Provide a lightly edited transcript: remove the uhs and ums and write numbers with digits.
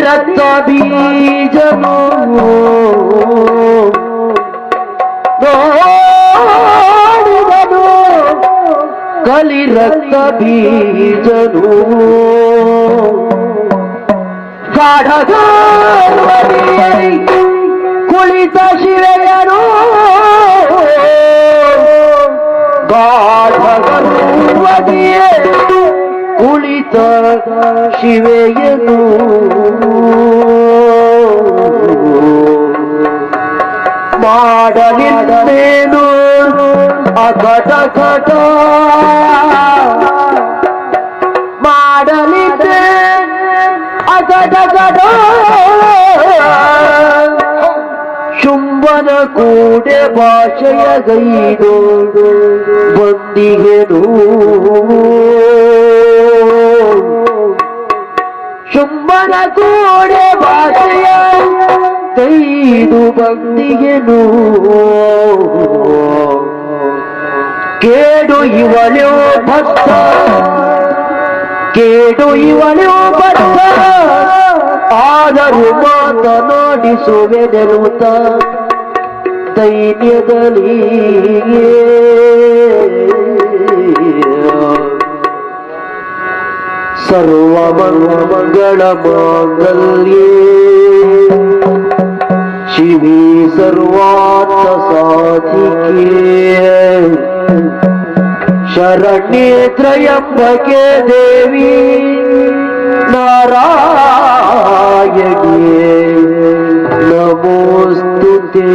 ರಕ್ತ ಬೀಜನು ನೋಡಿದನು ಕಲಿ ರಕ್ತ ಬೀಜನು ಗಾಢಗಾಳಿ ಕುಳಿತ ಶಿವೆಯನು ಗಾಢಗರುವದಿಯೇ ಕುಳಿತ ಶಿವೆಯನು ಮಾಡಲಿದ್ದೇನು ಅಘಟ ಘಟ ಮಾಡಲಿದ್ದೆ ಅಘಟ ಘಟ ಶುಂಭನ ಕೂಡೆ ಭಾಷೆಯ ಗೈದು ಬಂದಿಗೆನು ಶುಂಭನ ಕೂಡೆ ಭಾಷೆಯ ಕೈದು ಬಂದಿಗೆನು ಕೇಡು ಇವಳು ಭಕ್ತ ಕೇಡು ಇವಳು ಭಕ್ತ ಆದರೂ ಮಾತನಾಡಿಸುವೆನೆನುತ ದೈನ್ಯದಲ್ಲಿ ಸರ್ವಮಂಗಳ ಮಾಂಗಲ್ಯೇ ಶಿವಿ ಸರ್ವಾರ್ಥ ಸಾಧಿಕೆ ಶರಣ್ಯೇ ತ್ರಯಂಬಕೆ ದೇವಿ ನಾರಾಯಣಿಯೇ ನಮೋಸ್ತುತೇ.